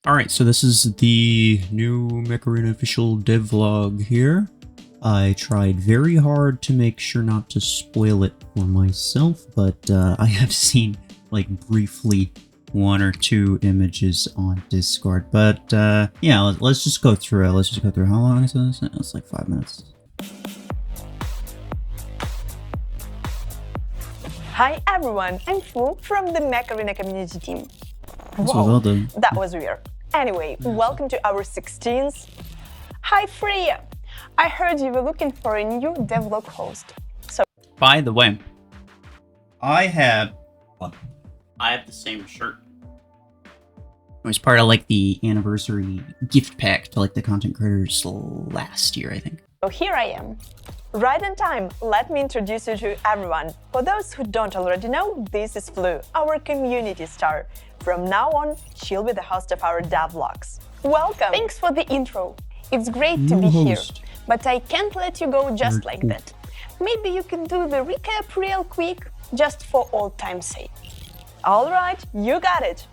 Alright, so this is the new Mech official devlog here. I tried very hard to make sure not to spoil it for myself, but I have seen, like, briefly one or two images on Discord. But yeah, let's just go through it. Let's just go through. How long is this? It's like 5 minutes. Hi everyone, I'm Fu from the Mech community team. Whoa, that was weird. Anyway, welcome to our 16th. Hi Freya! I heard you were looking for a new devlog host. So, by the way, I have the same shirt. It was part of like the anniversary gift pack to like the content creators last year, I think. So here I am. Right on time, let me introduce you to everyone. For those who don't already know, this is Flu, our community star. From now on, she'll be the host of our devlogs. Welcome! Thanks for the intro. It's great to be here, but I can't let you go just like that. Maybe you can do the recap real quick, just for old time's sake. Alright, you got it!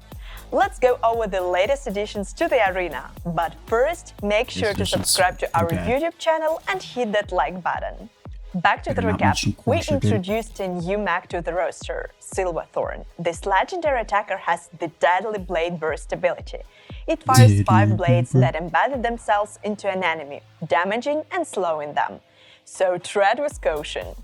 Let's go over the latest additions to the arena. But first, make sure to subscribe to our YouTube channel and hit that like button. Back to the recap, we introduced a new mech to the roster, Silverthorn. This legendary attacker has the Deadly Blade Burst ability. It fires 5 blades that embedded themselves into an enemy, damaging and slowing them. So tread with caution.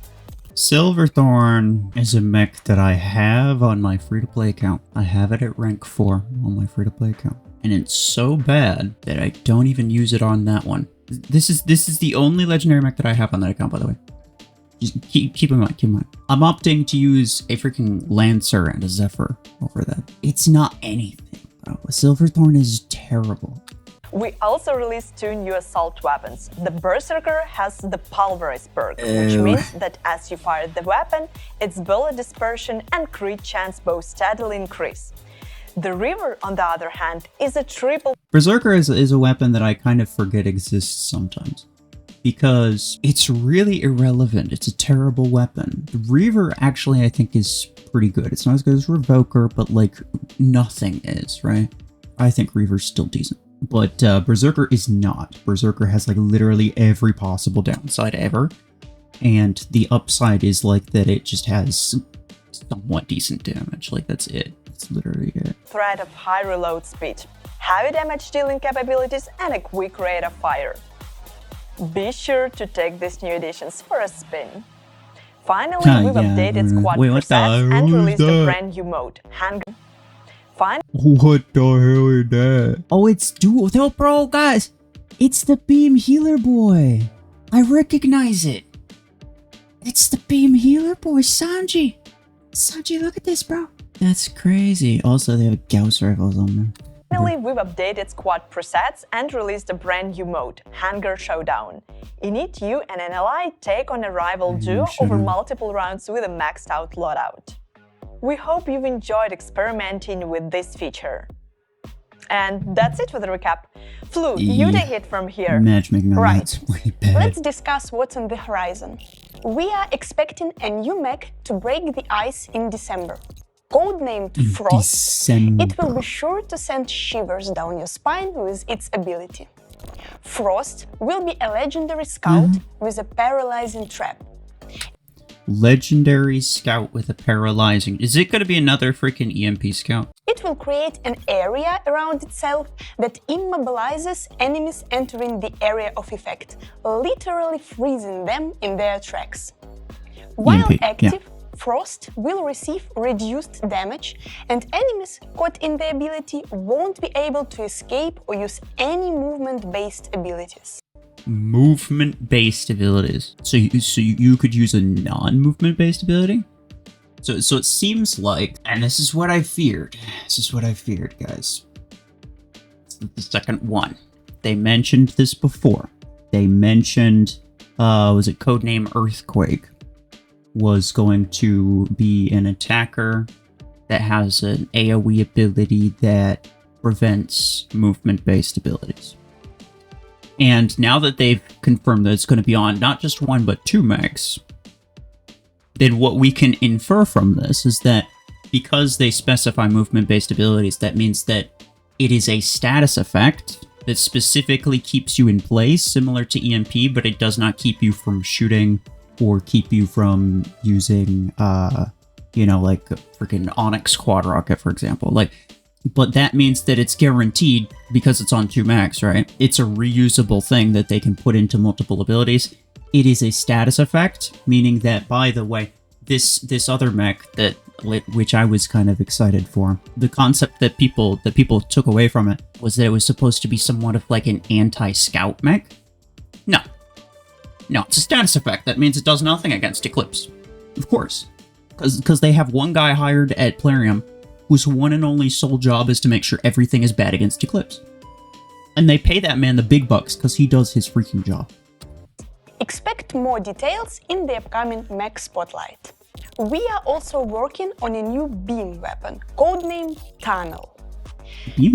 Silverthorn is a mech that I have on my free-to-play account. I have it at rank 4 on my free-to-play account. And it's so bad that I don't even use it on that one. This is the only legendary mech that I have on that account, by the way. Just keep in mind, I'm opting to use a freaking Lancer and a Zephyr over that. It's not anything, bro. Silverthorn is terrible. We also released 2 new assault weapons. The Berserker has the Pulverize perk, which means that as you fire the weapon, its bullet dispersion and crit chance both steadily increase. The River, on the other hand, is a triple... Berserker is a weapon that I kind of forget exists sometimes, because it's really irrelevant. It's a terrible weapon. The Reaver actually I think is pretty good. It's not as good as Revoker, but like nothing is, right? I think Reaver's still decent. But Berserker is not. Berserker has like literally every possible downside ever. And the upside is like that it just has somewhat decent damage. Like that's it. That's literally it. Threat of high reload speed, heavy damage dealing capabilities, and a quick rate of fire. Be sure to take these new additions for a spin. Finally, we've updated squad presets and released a brand new mode, Hunger. What the hell is that? Oh, it's dual. Oh, bro, guys, it's the Beam Healer Boy. I recognize it. It's the Beam Healer Boy, Sanji. Sanji, look at this, bro. That's crazy. Also, they have Gauss rifles on them. Finally, we've updated squad presets and released a brand new mode, Hunger Showdown. In it, you and an ally take on a rival duo over multiple rounds with a maxed out loadout. We hope you've enjoyed experimenting with this feature. And that's it for the recap. Flu, you take it from here. Matchmaking on right. that's way bad. Let's discuss what's on the horizon. We are expecting a new mech to break the ice in December. Codenamed Frost, it will be sure to send shivers down your spine with its ability. Frost will be a legendary scout with a paralyzing trap. Legendary scout with a paralyzing. Is it going to be another freaking EMP scout? It will create an area around itself that immobilizes enemies entering the area of effect, literally freezing them in their tracks. While active, Frost will receive reduced damage, and enemies caught in the ability won't be able to escape or use any movement-based abilities. Movement-based abilities. So you could use a non-movement-based ability? So it seems like, and this is what I feared. This is what I feared, guys. The second one. They mentioned this before. They mentioned, was it codename Earthquake? Was going to be an attacker that has an AoE ability that prevents movement-based abilities. And now that they've confirmed that it's going to be on not just 1 but 2 mechs, then what we can infer from this is that because they specify movement-based abilities, that means that It is a status effect that specifically keeps you in place, similar to EMP, but it does not keep you from shooting or keep you from using, like a freaking Onyx quad rocket, for example. But that means that it's guaranteed because it's on 2 mechs, right? It's a reusable thing that they can put into multiple abilities. It is a status effect, meaning that, by the way, this other mech which I was kind of excited for, the concept that people took away from it was that it was supposed to be somewhat of like an anti-scout mech. No, it's a status effect. That means it does nothing against Eclipse, of course, because they have one guy hired at Plarium whose one and only sole job is to make sure everything is bad against Eclipse, and they pay that man the big bucks because he does his freaking job. Expect more details in the upcoming Mech Spotlight. We are also working on a new beam weapon, codenamed Tunnel.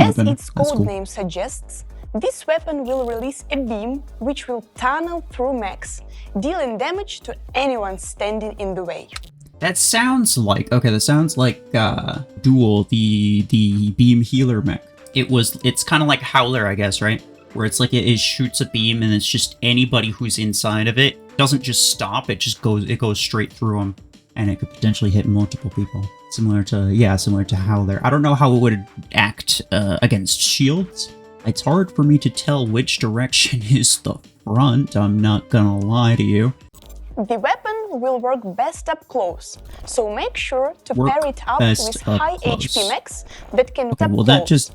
As its codename suggests, this weapon will release a beam which will tunnel through mechs, dealing damage to anyone standing in the way. That sounds like Duel, the beam healer mech. It's kind of like Howler, I guess, right? Where it's like it shoots a beam and it's just anybody who's inside of it doesn't just stop, it goes straight through them, and it could potentially hit multiple people. Similar to Howler. I don't know how it would act against shields. It's hard for me to tell which direction is the front, I'm not gonna lie to you. The weapon will work best up close, so make sure to pair it up with high HP mechs that can tap close.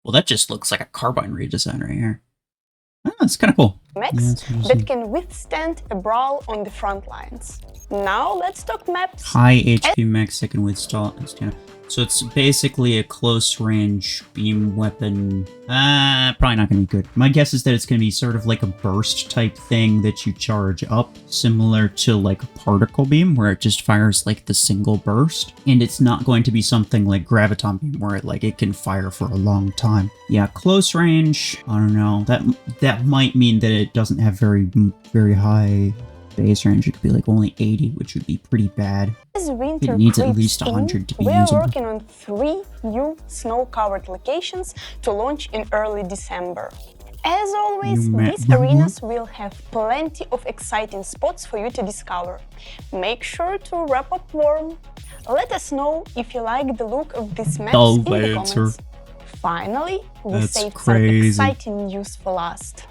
Well, that just looks like a carbine redesign right here. Oh, that's kind of cool. Mechs that can withstand a brawl on the front lines. Now let's talk maps. High HP mechs that can withstand. So it's basically a close range beam weapon. Probably not going to be good. My guess is that it's going to be sort of like a burst type thing that you charge up, similar to like a particle beam where it just fires like the single burst. And it's not going to be something like graviton beam where it can fire for a long time. Yeah, close range, I don't know. That might mean that it doesn't have very high base range. It could be like only 80, which would be pretty bad. It needs at least 100 to be usable. We're working on 3 new snow-covered locations to launch in early December. As always, these arenas will have plenty of exciting spots for you to discover. Make sure to wrap up warm. Let us know if you like the look of these maps in the comments. Finally, we saved some exciting news for last.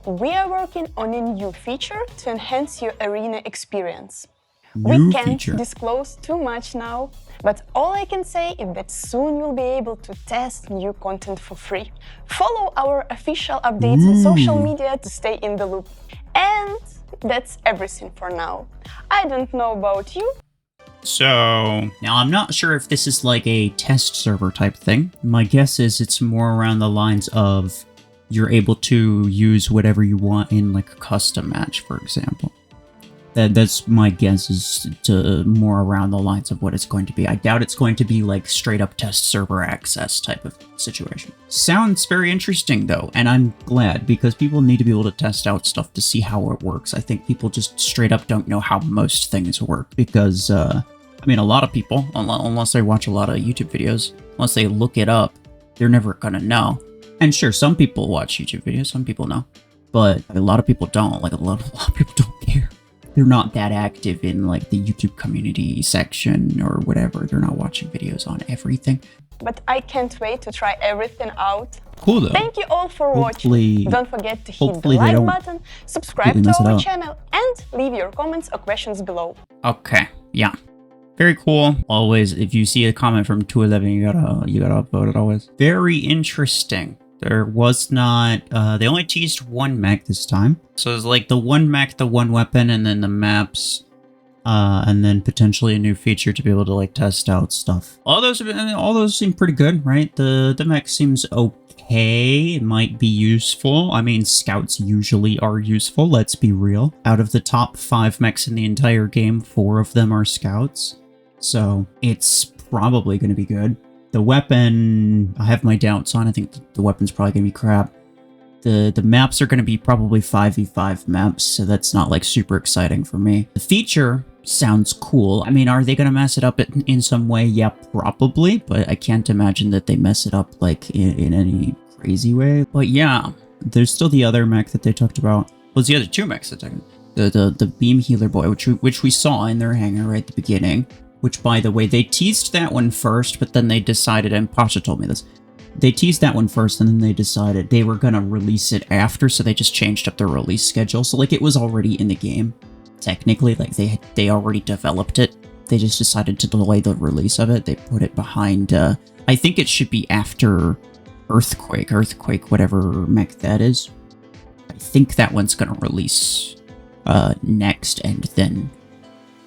We are working on a new feature to enhance your arena experience. We can't disclose too much now, but all I can say is that soon you'll be able to test new content for free. Follow our official updates on social media to stay in the loop. And that's everything for now. I don't know about you. So, now I'm not sure if this is like a test server type thing. My guess is it's more around the lines of you're able to use whatever you want in like a custom match, for example. That's my guess, is to more around the lines of what it's going to be. I doubt it's going to be like straight up test server access type of situation. Sounds very interesting though, and I'm glad, because people need to be able to test out stuff to see how it works. I think people just straight up don't know how most things work, because I mean, a lot of people, unless they watch a lot of YouTube videos, unless they look it up, they're never gonna know. And sure, some people watch YouTube videos, some people know, but a lot of people don't. Like a lot of people don't care. They're not that active in like the YouTube community section or whatever. They're not watching videos on everything. But I can't wait to try everything out. Cool though. Thank you all for watching. Don't forget to hit the like button, subscribe to our channel, and leave your comments or questions below. Okay, yeah. Very cool. Always, if you see a comment from 211, you gotta upvote it always. Very interesting. There was not, they only teased one mech this time. So it's like the one mech, the one weapon, and then the maps, and then potentially a new feature to be able to like test out stuff. All those seem pretty good, right? The mech seems okay. It might be useful. I mean, scouts usually are useful, let's be real. Out of the top 5 mechs in the entire game, 4 of them are scouts. So it's probably going to be good. The weapon, I have my doubts on. I think the weapon's probably going to be crap. The maps are going to be probably 5v5 maps, so that's not like super exciting for me. The feature sounds cool. I mean, are they going to mess it up in some way? Yeah, probably, but I can't imagine that they mess it up, like, in any crazy way. But yeah, there's still the other mech that they talked about. Was the other two mechs that the beam healer boy, which we saw in their hangar right at the beginning. Which, by the way, they teased that one first, but then they decided, and Pasha told me this, they teased that one first, and then they decided they were gonna release it after, so they just changed up their release schedule. So, like, it was already in the game, technically. Like, they already developed it. They just decided to delay the release of it. They put it behind, I think it should be after Earthquake, whatever mech that is. I think that one's gonna release next, and then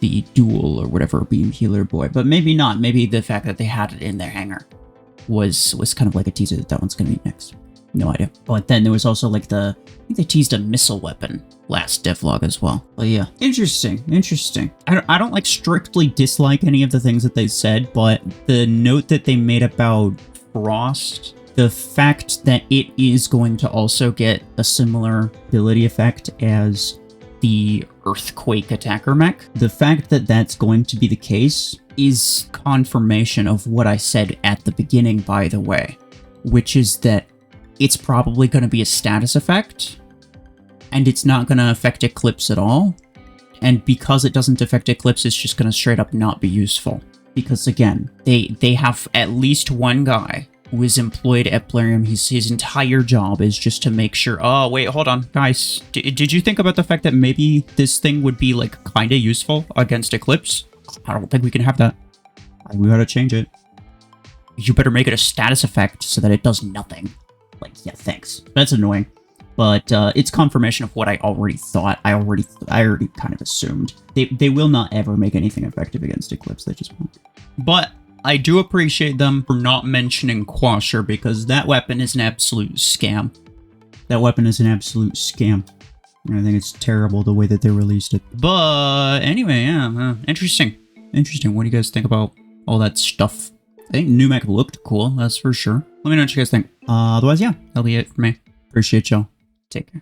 the dual or whatever beam healer boy, but maybe not. Maybe the fact that they had it in their hangar was kind of like a teaser that one's gonna be next. No idea. But then there was also like I think they teased a missile weapon last devlog as well. But yeah, interesting. I don't like strictly dislike any of the things that they said, but the note that they made about Frost, the fact that it is going to also get a similar ability effect as the Earthquake attacker mech. The fact that that's going to be the case is confirmation of what I said at the beginning, by the way, which is that it's probably going to be a status effect, and it's not going to affect Eclipse at all. And because it doesn't affect Eclipse, it's just going to straight up not be useful. Because again, they have at least one guy who is employed at Plarium. His entire job is just to make sure... Oh, wait, hold on. Guys, did you think about the fact that maybe this thing would be, like, kind of useful against Eclipse? I don't think we can have that. We gotta change it. You better make it a status effect so that it does nothing. Like, yeah, thanks. That's annoying. But it's confirmation of what I already thought. I already kind of assumed. They will not ever make anything effective against Eclipse. They just won't. But I do appreciate them for not mentioning Quasher, because that weapon is an absolute scam. That weapon is an absolute scam. And I think it's terrible the way that they released it. But anyway, yeah, interesting. Interesting. What do you guys think about all that stuff? I think new mech looked cool, that's for sure. Let me know what you guys think. Otherwise, yeah, that'll be it for me. Appreciate y'all. Take care.